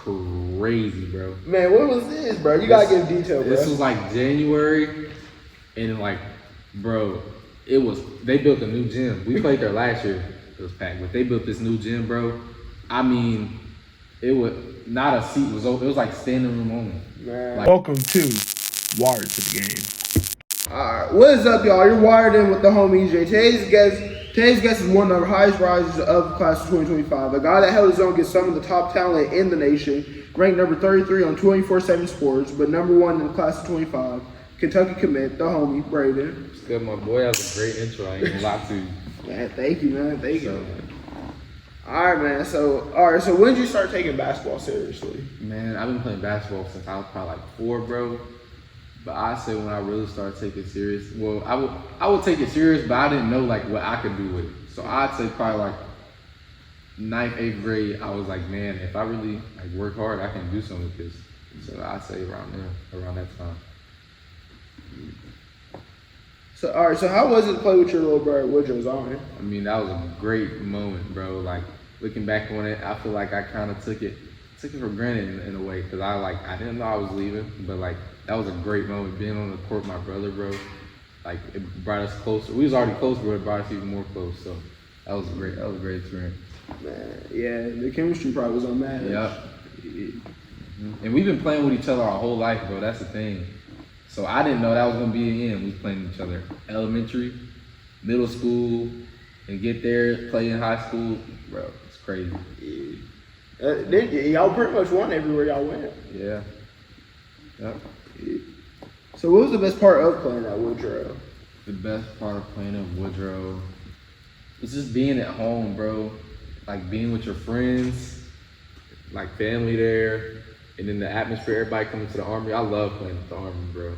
crazy, bro. Man, what was this, bro? You gotta give detail, bro. This was like January, and like, bro, they built a new gym. We played there last year. It was packed, but they built this new gym, bro. I mean, it was not a seat was open. It was like standing room only. Man. Like, welcome to Wired to the Game. Alright, what is up, y'all? You're wired in with the homie EJ. Today's guest is one of the highest risers of the class of 2025. A guy that held his own against some of the top talent in the nation, ranked number 33 on 24/7 Sports, but number 1 in the class of 25. Kentucky commit, the homie, Braydon. It's good, my boy. That was a great intro. I ain't gonna lie to you. Man, thank you, man. Thank you. Alright, man. So when did you start taking basketball seriously? Man, I've been playing basketball since I was probably like 4, bro. But I say when I really started taking it serious, well, I would take it serious, but I didn't know like what I could do with it. So I'd say probably like 9th, 8th grade, I was like, man, if I really like work hard, I can do something with this. So I'd say around that time. So alright, so how was it to play with your little brother Woodrow's on? I mean, that was a great moment, bro. Like looking back on it, I feel like I kind of took it for granted in a way, because I didn't know I was leaving, but like that was a great moment being on the court with my brother, bro. Like it brought us closer. We was already close, but it brought us even more close. So that was a great experience. Man, yeah, the chemistry probably was unmatched. Yep. And we've been playing with each other our whole life, bro. That's the thing. So I didn't know that was gonna be the end. We was playing with each other elementary, middle school, and get there, play in high school, bro. It's crazy. Yeah. Y'all pretty much won everywhere y'all went. Yeah. Yep. So what was the best part of playing at Woodrow? The best part of playing at Woodrow was just being at home, bro. Like being with your friends, like family there, and then the atmosphere, everybody coming to the Armory. I love playing at the Armory, bro.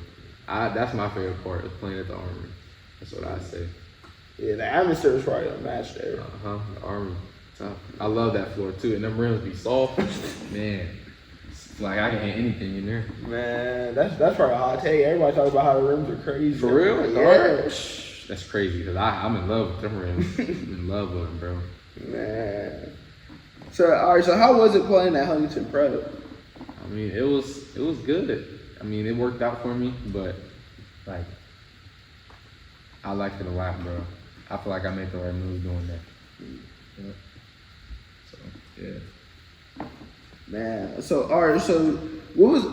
That's my favorite part, is playing at the Armory. That's what I say. Yeah, the atmosphere was probably unmatched there. The Armory. Tough. I love that floor too, and them rims be soft. Man, like I can hit anything in there. Man, that's probably a hot take. Everybody talk about how the rims are crazy. For real? Yeah. That's crazy, because I'm in love with them rims. I'm in love with them, bro. Man. So alright, so how was it playing at Huntington Prep? I mean, it was good. I mean, it worked out for me, but like I liked it a lot, bro. I feel like I made the right move doing that. Yeah. So yeah. Man, so what was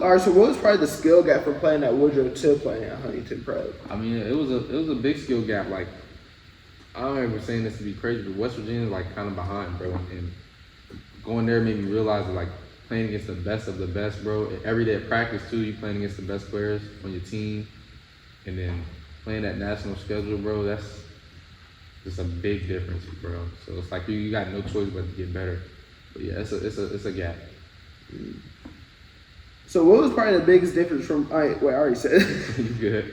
probably the skill gap from playing at Woodrow to playing at Huntington Prep? I mean, it was a big skill gap. Like I don't remember saying this to be crazy, but West Virginia is like kind of behind, bro. And going there made me realize that like playing against the best of the best, bro. Every day at practice too, you playing against the best players on your team, and then playing that national schedule, bro. That's just a big difference, bro. So it's like you got no choice but to get better. But yeah, it's a gap. So what was probably the biggest difference from? I already said. You good?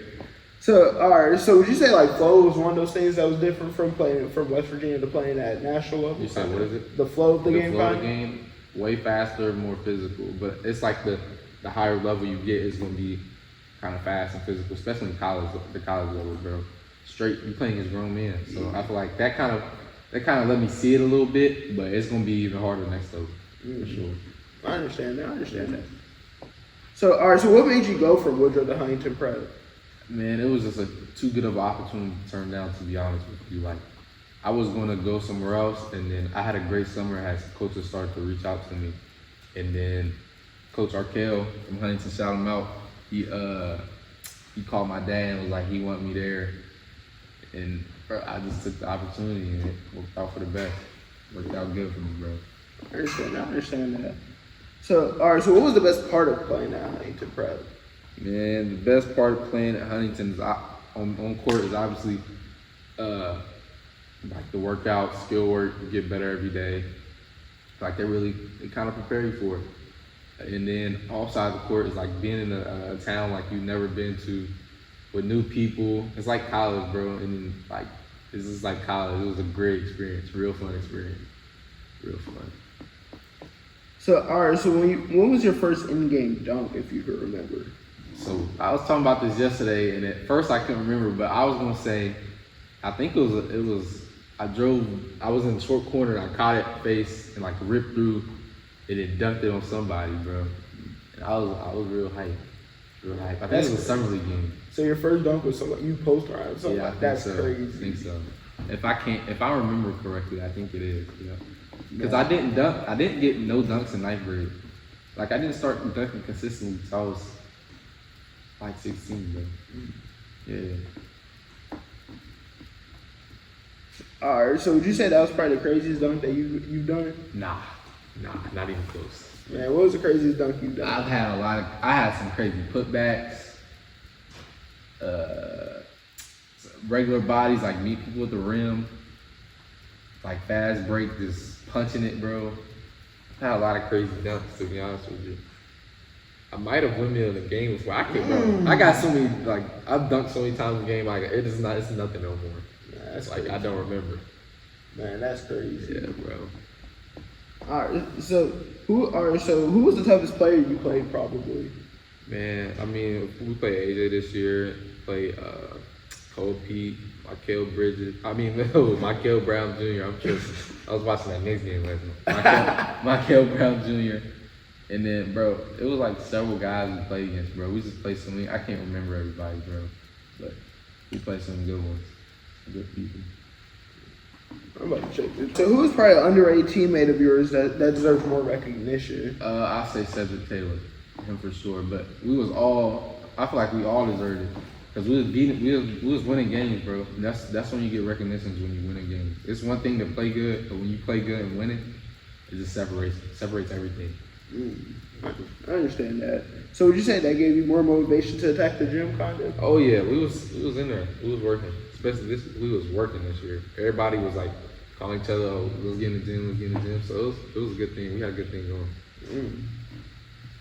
So alright, so would you say like flow was one of those things that was different from playing from West Virginia to playing at national level? You said what is it? The flow of the game. The flow of the game, way faster, more physical. But it's like the higher level you get is gonna be kind of fast and physical, especially in college, the college level, bro. Straight, you playing against grown men. So I feel like that kind of let me see it a little bit, but it's gonna be even harder next level, for sure. I understand that. So alright, so what made you go from Woodrow to Huntington Prep? Man, it was just too good of an opportunity to turn down, to be honest with you. Like, I was going to go somewhere else, and then I had a great summer as coaches started to reach out to me. And then Coach Arkell from Huntington, shout him out, he called my dad and was like, he wanted me there. And I just took the opportunity, and it worked out for the best. Worked out good for me, bro. I understand that. So, alright, so what was the best part of playing at Huntington Prep? Man, the best part of playing at Huntington is on court is obviously like the workout, skill work, you get better every day. Like they kind of prepare you for it. And then offside the court is like being in a town like you've never been to, with new people. It's like college, bro. And then like this is like college. It was a great experience, real fun experience, real fun. So alright, so when was your first in-game dunk, if you could remember? So I was talking about this yesterday, and at first I couldn't remember, but I was gonna say, I think I was in the short corner, and I caught it face and like ripped through, and then dunked it on somebody, bro. And I was real hype. Real hype. I think it was a summer league game. So your first dunk was something you post around something Yeah, like that's so. crazy. I think so. If I remember correctly, I think it is. Yeah. Because I didn't get no dunks in ninth grade. Like I didn't start dunking consistently until I was like 16, bro. Yeah. Alright, so would you say that was probably the craziest dunk that you've done? Nah, not even close. Man, what was the craziest dunk you've done? I had some crazy putbacks, regular bodies, like meet people at the rim, like fast break, just punching it, bro. I had a lot of crazy dunks, to be honest with you. I might have won me in the game before. I can't, bro. I got so many, like, I've dunked so many times in the game, like, it's nothing no more. That's like, crazy. I don't remember. Man, that's crazy. Yeah, bro. Alright, so who was the toughest player you played probably? Man, I mean, we played AJ this year, played Cole Pete, Michael Bridges. I mean, no, Michael Brown Jr. I'm tripping. I was watching that Knicks game last night. Michael Brown Jr. And then, bro, it was like several guys we played against, bro. We just played so many. I can't remember everybody, bro. But we played some good ones. Good people. I'm about to check this. So who is probably an underrated teammate of yours that deserves more recognition? I'll say Cedric Taylor, him for sure. But I feel like we all deserved it. Because we was winning games, bro. That's when you get recognitions, when you winning games. It's one thing to play good, but when you play good and win it just separates everything. I understand that. So would you say that gave you more motivation to attack the gym, kind of? Oh yeah, we was in there. We was working. Especially we was working this year. Everybody was like calling each other, oh, let's get in the gym, So it was a good thing. We had a good thing going.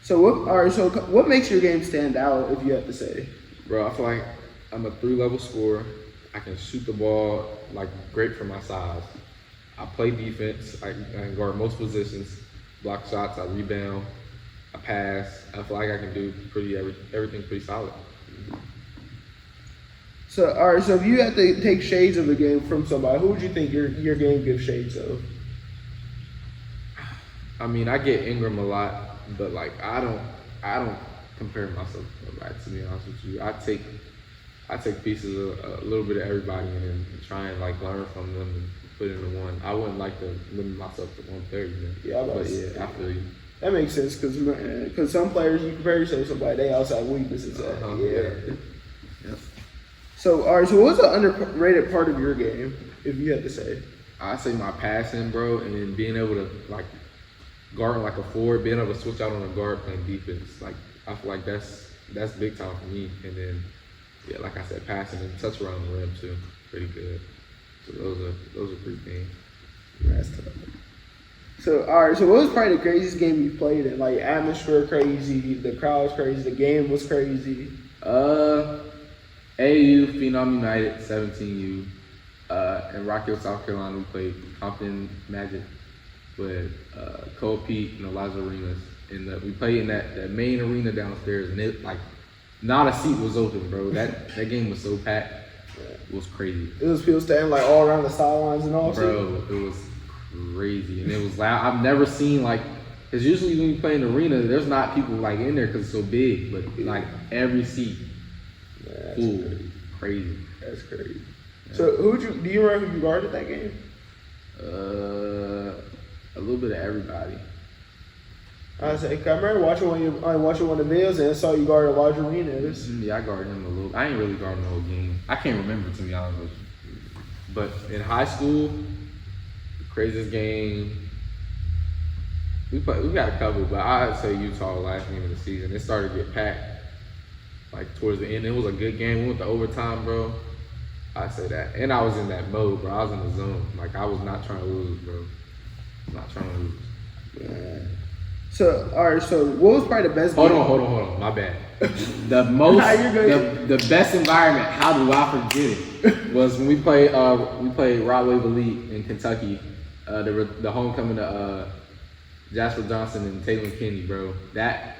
So what makes your game stand out, if you have to say? Bro, I feel like I'm a 3-level scorer. I can shoot the ball like great for my size. I play defense. I can guard most positions, block shots, I rebound, I pass. I feel like I can do everything pretty solid. So if you had to take shades of the game from somebody, who would you think your game gives shades of? I mean, I get Ingram a lot, but like I don't compare myself to nobody, to be honest with you. I take pieces of a little bit of everybody and then try and like learn from them and put it into one. I wouldn't like to limit myself to 130. I feel you. That makes sense because some players you compare yourself to somebody, they also have weaknesses. Yeah. So so what's the underrated part of your game, if you had to say? I say my passing, bro, and then being able to like guard like a forward, being able to switch out on a guard playing defense. Like I feel like that's big time for me. And then like I said, passing and touch around the rim too, pretty good. So those are pretty things. That's tough. So so what was probably the craziest game you played in? Like atmosphere crazy, the crowd was crazy, the game was crazy. AU Phenom United 17U. In Rock Hill, South Carolina, we played Compton Magic with Cole Pete and Elijah Arenas. And we played in that main arena downstairs, and it like not a seat was open, bro. That game was so packed, it was crazy. It was people standing like all around the sidelines and all. Bro, it was crazy, and it was loud. I've never seen like, cause usually when you play in the arena, there's not people like in there because it's so big, but like every seat full, crazy. That's crazy. Yeah. So do you remember who you guarded that game? A little bit of everybody. I remember watching one of the videos and I saw you guard Elijah Arenas. Yeah, I guarded him a little. I ain't really guarding the whole game. I can't remember, to be honest with you. But in high school, the craziest game, we got a couple, but I'd say Utah last game of the season. It started to get packed like towards the end. It was a good game. We went to overtime, bro. I'd say that. And I was in that mode, bro. I was in the zone. Like I was not trying to lose, bro. Not trying to lose. Yeah. So what was probably the best game? Hold on. My bad. The best environment, how do I forget it? Was when we played Rod Wave Elite in Kentucky. The homecoming to Jasper Johnson and Taylor McKinney, bro. That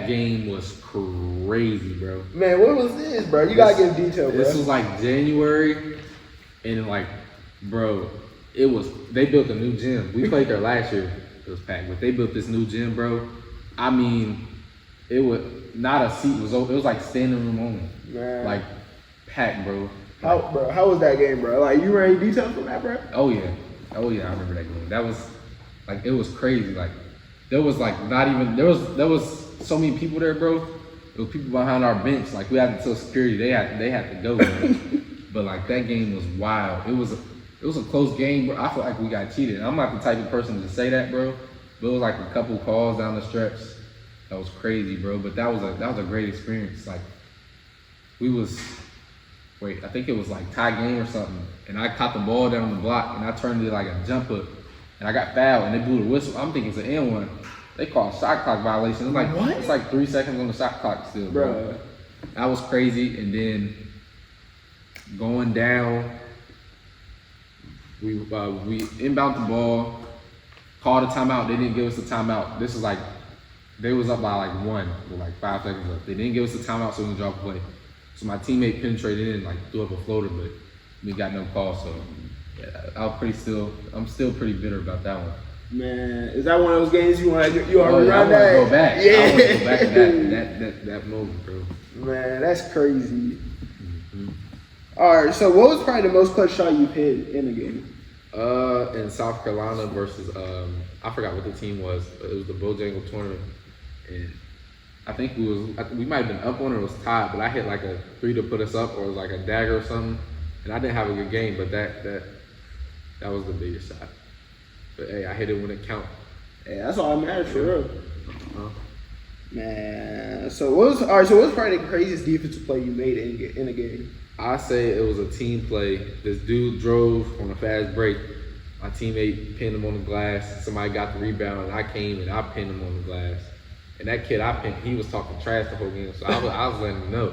game was crazy, bro. Man, what was this, bro? You gotta give detail, bro. This was like January, and like, bro, they built a new gym. We played there last year. It was packed. But they built this new gym, bro. I mean, it was not a seat was open. It was like standing room only. Man. Like packed, bro. How was that game, bro? Like, you remember any details from that, bro? Oh yeah, I remember that game. That was like, it was crazy. Like there was like not even there was so many people there, bro. There was people behind our bench. Like we had to tell security they had to go, man. But like that game was wild. It was a close game, bro. I feel like we got cheated. I'm not the type of person to say that, bro. But it was like a couple calls down the stretch. That was crazy, bro. But that was a great experience. Like I think it was like tie game or something. And I caught the ball down the block and I turned it like a jump hook. And I got fouled and they blew the whistle. I'm thinking it's an N1. They called shot clock violation. It's like what? It's like 3 seconds on the shot clock still, bro. That was crazy. And then going down, we inbound the ball, called a timeout. They didn't give us a timeout. This is like, they was up by like 1 with like 5 seconds left. They didn't give us a timeout, so we can drop a play. So my teammate penetrated in, like threw up a floater, but we got no call. So yeah, I'm still pretty bitter about that one. Man, is that one of those games you want to run that? I want to go back. Yeah. I want to go back to that moment, bro. Man, that's crazy. All right, so what was probably the most clutch shot you've hit in a game? In South Carolina versus I forgot what the team was, but it was the Bojangles tournament, and I think we might have been up on it, or it was tied, but I hit like a 3 to put us up, or it was like a dagger or something, and I didn't have a good game, but that was the biggest shot. But hey, I hit it when it counted. Hey, that's all that matters for real. Man, so what was probably the craziest defensive play you made in a game? I say it was a team play. This dude drove on a fast break. My teammate pinned him on the glass. Somebody got the rebound, and I came and I pinned him on the glass. And that kid I pinned, he was talking trash the whole game, so I was letting him know.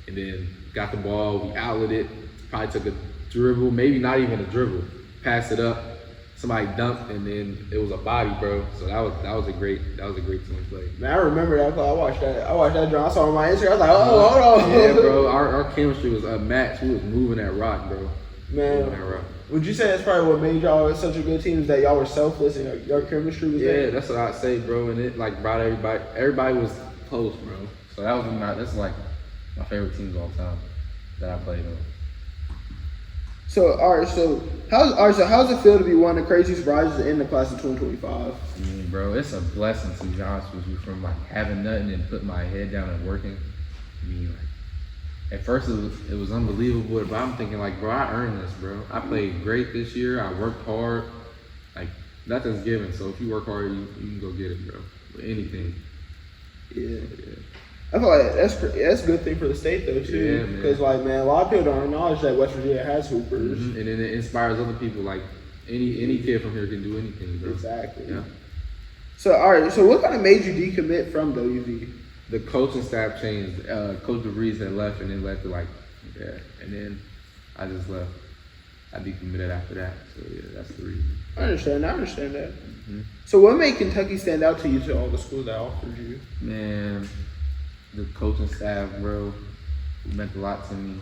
And then got the ball, we outlet it, probably took a dribble, maybe not even a dribble, passed it up. Somebody dunked, and then it was a body, bro. So that was a great team play. Man, I remember that play. I watched that drawing. I saw it on my Instagram. I was like, oh, hold on. Yeah, bro. Our chemistry was unmatched. We was moving that rock, bro. Man, would you say that's probably what made y'all such a good team? Is that y'all were selfless and your chemistry was there? Yeah, that's what I'd say, bro. And it like brought everybody. Everybody was close, bro. So that's like my favorite teams of all time that I played on. So how's it feel to be one of the craziest risers in the class of 2025? Bro, it's a blessing, to be honest with you, from like having nothing and putting my head down and working. I mean, like, at first it was unbelievable, but I'm thinking like, bro, I earned this, bro. I played great this year. I worked hard. Like, nothing's given. So if you work hard, you can go get it, bro. With anything. Yeah. I feel like that's a good thing for the state though too. Yeah, man. Because like, man, a lot of people don't acknowledge that West Virginia has hoopers. And then it inspires other people. Like any kid from here can do anything, bro. Exactly. Yeah. So so what kind of made you decommit from WV? The coaching staff changed. Coach DeVries had left, and then left to like, yeah, and then I just left. I decommitted after that. So yeah, that's the reason. I understand that. Mm-hmm. So what made Kentucky stand out to you to all the schools that offered you? Man, the coaching staff, bro, meant a lot to me.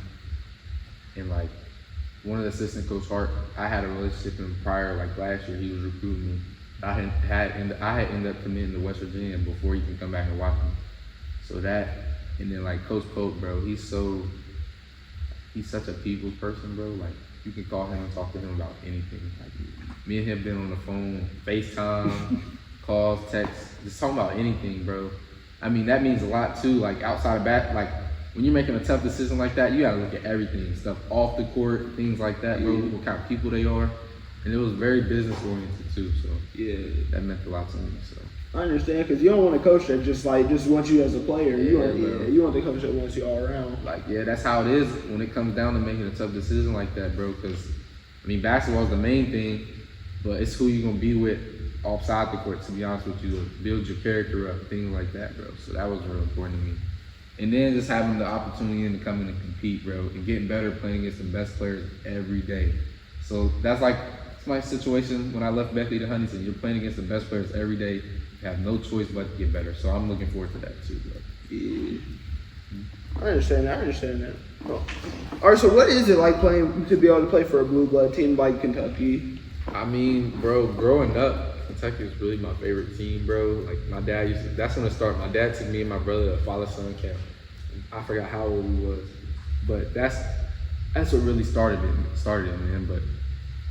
And like, one of the assistant coach Hart, I had a relationship with him prior. Like last year, he was recruiting me. I had ended up committing to West Virginia before he can come back and watch me. So that, and then like Coach Pope, bro, he's such a people's person, bro. Like, you can call him and talk to him about anything. Like, me and him been on the phone, FaceTime, calls, texts, just talking about anything, bro. I mean, that means a lot too. Like outside of back, like when you're making a tough decision like that, you gotta look at everything, stuff off the court, things like that, bro. What kind of people they are, and it was very business oriented too. So yeah, that meant a lot to me. So I understand, because you don't want a coach that just wants you as a player. Yeah, you want the coach that wants you all around. Like, yeah, that's how it is when it comes down to making a tough decision like that, bro. Because I mean, basketball is the main thing, but it's who you're gonna be with offside the court, to be honest with you, build your character up, things like that, bro. So that was real important to me. And then just having the opportunity to come in and compete, bro, and getting better, playing against the best players every day. So that's like, it's my situation when I left Beckley to Huntington. You're playing against the best players every day. You have no choice but to get better. So I'm looking forward to that too, bro. Yeah. I understand that. Oh. All right, so what is it like to be able to play for a blue blood team like Kentucky? I mean, bro, growing up, Kentucky was really my favorite team, bro. Like my dad used to, that's when it started. My dad took me and my brother to father-son camp. I forgot how old he was, but that's what really started it, man. But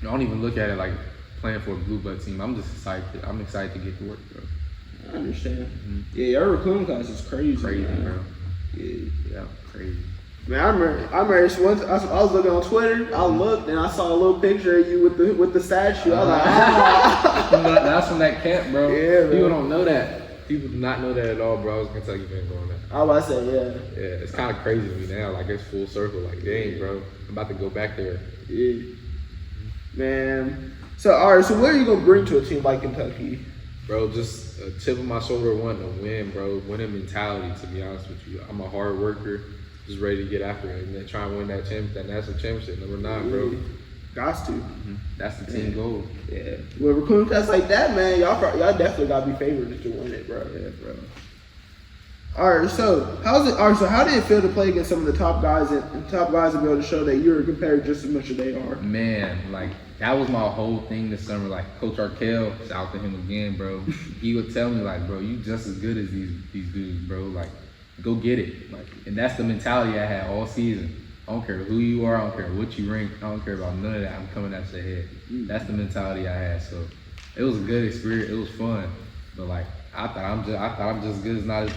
I don't even look at it like playing for a blue blood team. I'm just excited. I'm excited to get to work, bro. I understand. Yeah, your recruiting class is crazy. Crazy, man. bro. Yeah. Yeah, crazy. Man, I remember once I was looking on Twitter. I looked and I saw a little picture of you with the statue. I was like, That's from that camp, bro. Yeah, People bro. don't know that. People do not know that at all, bro. I was a Kentucky fan growing up. I was about to say, yeah. Yeah, it's kind of crazy to me now. Like it's full circle. Like, dang, bro, I'm about to go back there. Yeah. Man. So all right, so what are you gonna bring to a team like Kentucky? Bro, just a tip of my shoulder wanting to win, bro. Winning mentality, to be honest with you. I'm a hard worker, just ready to get after it and then try and win that national championship. Number 9, bro. Gots to. That's the team goal. Yeah. With recruiting class like that, man, y'all definitely gotta be favored to win it, bro. Yeah, bro. All right, so how did it feel to play against some of the top guys and be able to show that you're compared just as much as they are? Man, like that was my whole thing this summer. Like Coach Arkell, shout out to him again, bro. He would tell me like, bro, you just as good as these dudes, bro. Like, go get it. Like, and that's the mentality I had all season. I don't care who you are. I don't care what you rank. I don't care about none of that. I'm coming at your head. That's the mentality I had. So it was a good experience. It was fun. But like, I thought I'm just good as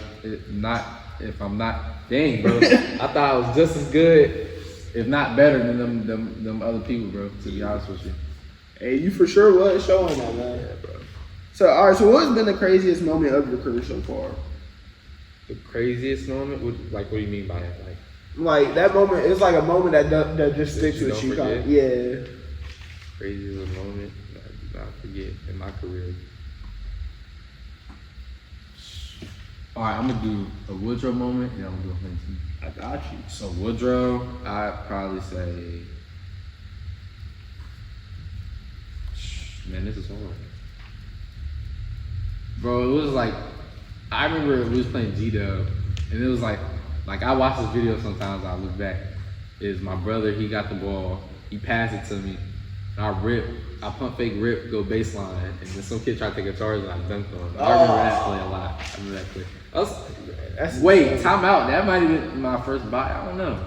if I'm not. Dang, bro. I thought I was just as good, if not better than them other people, bro. To be honest with you. Hey, you for sure was showing that, man. Yeah, bro. So all right, so what has been the craziest moment of your career so far? The craziest moment? What do you mean by that? Like that moment, it's like a moment that just sticks you with don't you. forget? Yeah. Craziest moment that I do not forget in my career. All right, I'm gonna do a Woodrow moment, and I'm gonna do a Huntington. I got you. So Woodrow, I'd probably say, man, this is hard. Bro, it was like, I remember we was playing G-Dub, and it was like I watch this video sometimes, I look back, is my brother, he got the ball, he passed it to me, and I pump fake rip, go baseline, and then some kid tried to take a charge and I dunked on him. I remember that play a lot. I remember that play. Wait, time out. That might have been my first bot. I don't know.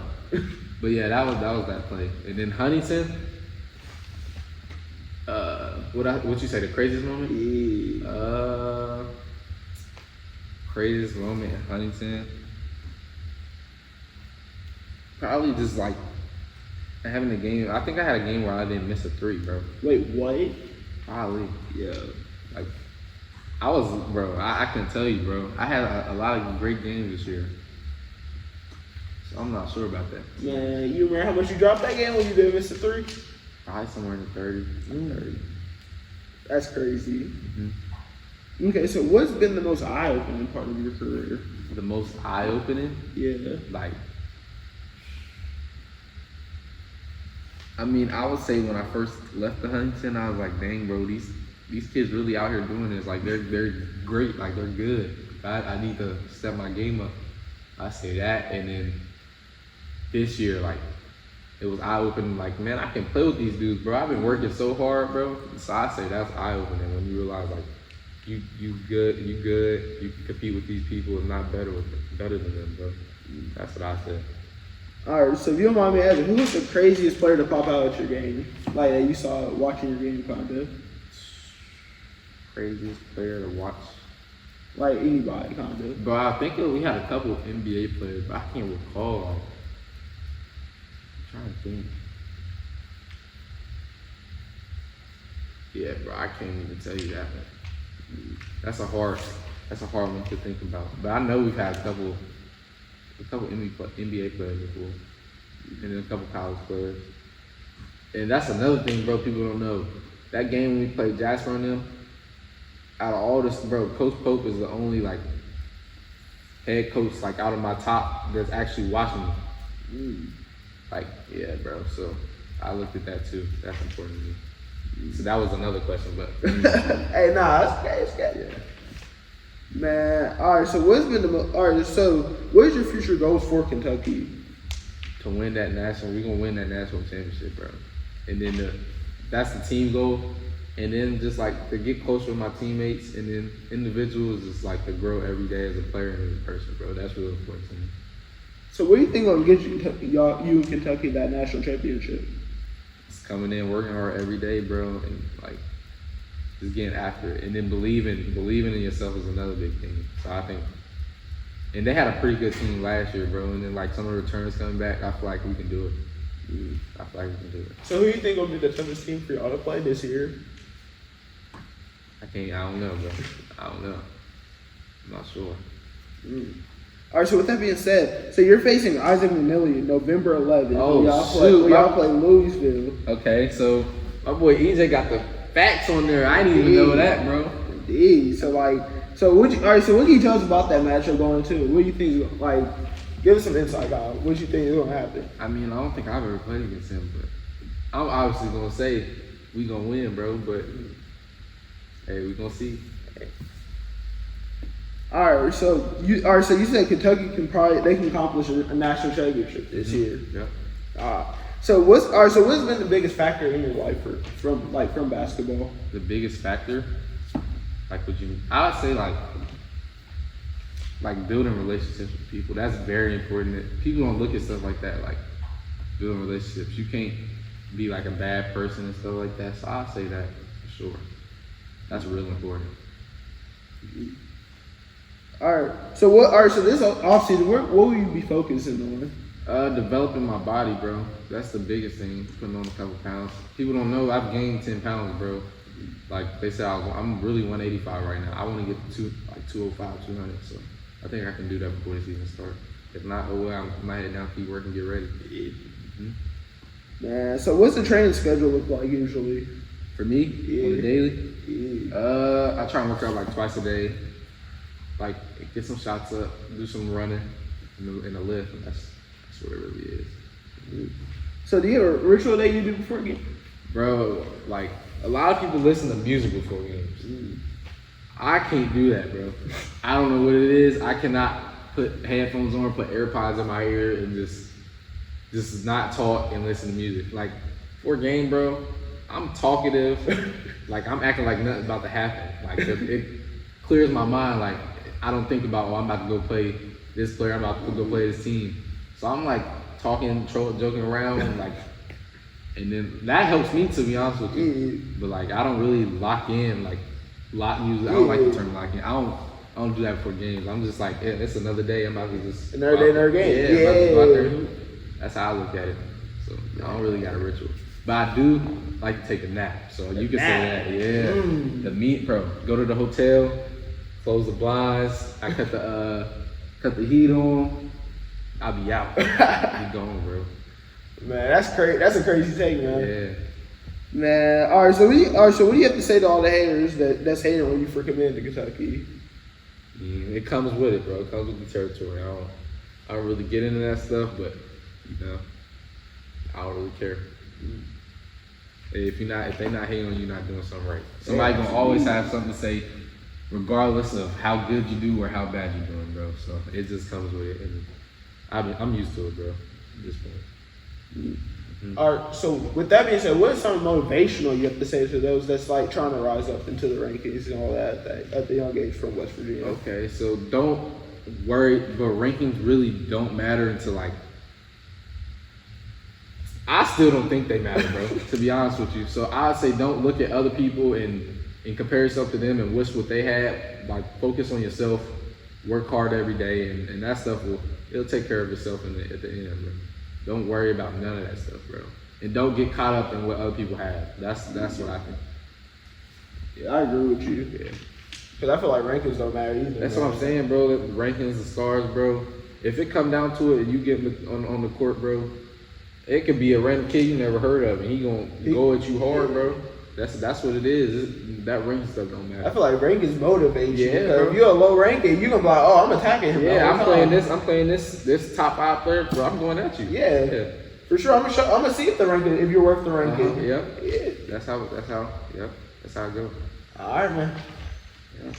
But yeah, that was that play. And then Huntington, what you say, the craziest moment? Yeah. Craziest moment in Huntington. Probably just like having a game. I think I had a game where I didn't miss a 3, bro. Wait, what? Probably. Yeah. Like, I was, bro, I can tell you, bro. I had a lot of great games this year. So I'm not sure about that. Man, you remember how much you dropped that game when you did miss a 3? Probably somewhere in the 30. 30. That's crazy. Mm-hmm. Okay, so what's been the most eye-opening part of your career? The most eye-opening? Yeah. Like, I mean, I would say when I first left the Huntington, I was like, dang, bro, these kids really out here doing this. Like, they're great. Like, they're good. I need to step my game up. I say that. And then this year, like, it was eye-opening. Like, man, I can play with these dudes, bro. I've been working so hard, bro. So I say that's eye-opening when you realize, like, you good, you can compete with these people and not better than them, bro. That's what I said. All right, so if you don't mind me asking, who was the craziest player to pop out at your game? Like that you saw watching your game, kind of. Craziest player to watch? Like anybody, kind of. Bro, I think we had a couple NBA players, but I can't recall. Like, I'm trying to think. Yeah, bro, I can't even tell you that. That's a hard one to think about. But I know we've had a couple NBA players before, and then a couple college players. And that's another thing, bro, people don't know. That game when we played Jasper on them, out of all this, bro, Coach Pope is the only, like, head coach, like, out of my top that's actually watching me. Like, yeah, bro, so I looked at that, too. That's important to me. So that was another question, but. Hey, nah, it's okay. Yeah. Man, all right. So what is your future goals for Kentucky? To win that national, we're gonna win that national championship, bro. And then that's the team goal. And then just like to get closer with my teammates, and then individuals is like to grow every day as a player and as a person, bro. That's really important to me. So what do you think will get you in Kentucky that national championship? It's coming in, working hard every day, bro, and like just getting after it, and then believing in yourself is another big thing. So I think, and they had a pretty good team last year, bro. And then like some of the returns coming back, I feel like we can do it. I feel like we can do it. So who do you think will be the toughest team for y'all to play this year? I don't know, bro. I don't know. I'm not sure. All right, so with that being said, so you're facing Isaac McNeely November 11th. Oh, y'all play Louisville. Okay, so my boy EJ got the facts on there. I didn't even know that, bro. Indeed. So what can you tell us about that matchup going into? What do you think? Like, give us some insight, guys. What do you think is gonna happen? I mean, I don't think I've ever played against him, but I'm obviously gonna say we gonna win, bro. But hey, we gonna see. All right, so you said Kentucky can accomplish a national championship this year. Yep. So what's been the biggest factor in your life from basketball? The biggest factor, I would say like building relationships with people. That's very important. People don't look at stuff like that, like building relationships. You can't be like a bad person and stuff like that. So I'll say that for sure. That's real important. All right. So this offseason, what will you be focusing on? Developing my body, bro. That's the biggest thing. Putting on a couple pounds. People don't know I've gained 10 pounds, bro. Like they say, I'm really 185 right now. I want to get to 205, 200. So I think I can do that before the season starts. If not, oh well, I might head down, keep working, get ready. Man, so what's the training schedule look like usually? For me, on the daily? I try and work out like twice a day. Like get some shots up, do some running in the lift, and that's what it really is. So do you have a ritual that you do before a game? Bro, like a lot of people listen to music before games. I can't do that, bro. I don't know what it is. I cannot put headphones on, put AirPods in my ear, and just not talk and listen to music. Like for a game, bro, I'm talkative. Like I'm acting like nothing's about to happen. Like it clears my mind. Like I don't think about, I'm about to go play this player, I'm about to go play this team. So I'm like talking, joking around, and then that helps me, to be honest with you. But like I don't really lock in, like lock music. I don't like the term lock in. I don't do that before games. I'm just like, yeah, it's another day. I'm about to just another day, another game. Yeah, I'm about to go out there and hoop. That's how I look at it. So I don't really got a ritual. But I do like to take a nap. So you can say that. Yeah. Bro. Go to the hotel, close the blinds. I cut the heat on. I'll be out. Be gone, bro. Man, that's crazy. That's a crazy take, man. Yeah. Man, all right. So what do you have to say to all the haters that's hating on you for committing to Kentucky? Yeah, it comes with it, bro. It comes with the territory. I don't really get into that stuff, but I don't really care. If they're not hating on you, you're not doing something right. Somebody gonna always have something to say, regardless of how good you do or how bad you're doing, bro. So it just comes with it, and I'm used to it, bro. At this point. All right. So with that being said, what is something motivational you have to say to those that's like trying to rise up into the rankings and all that at the young age from West Virginia? Okay, so don't worry, but rankings really don't matter until like. I still don't think they matter, bro, to be honest with you. So I'd say don't look at other people and compare yourself to them and wish what they had. Like focus on yourself, work hard every day, and that stuff it'll take care of itself at the end, bro. Don't worry about none of that stuff, bro. And don't get caught up in what other people have. That's what I think. Yeah, I agree with you. Yeah. Because I feel like rankings don't matter either. That's what I'm saying, bro. The rankings, the stars, bro. If it come down to it and you get on the court, bro, it could be a random kid you never heard of, and he gonna go at you hard, bro. That's what it is. That ranking stuff don't matter. I feel like rankings motivate you. Yeah, because if you're a low ranking, you gonna be like, oh, I'm attacking him. Yeah, I'm playing this top 5 player, bro. I'm going at you. Yeah. For sure. I'm gonna see if you're worth the ranking. Yep. Yeah. That's how it goes. All right, man. Yeah.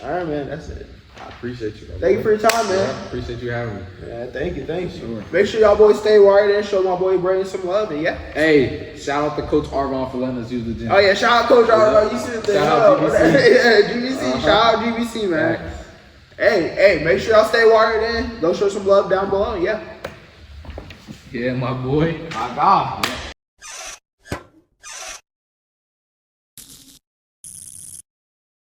All right, man. That's it. I appreciate you. Thank you for your time, man. Yeah, appreciate you having me. Yeah, thank you. Make sure y'all boys stay wired in. Show my boy Braydon some love, and yeah. Hey, shout out to Coach Argon for letting us use the gym. Oh yeah, shout out Coach Argon. You see the thing? Shout out GBC. Yeah, GBC. Shout out GBC, man. Facts. Hey, make sure y'all stay wired in. Go show some love down below. Yeah. Yeah, my boy. My God.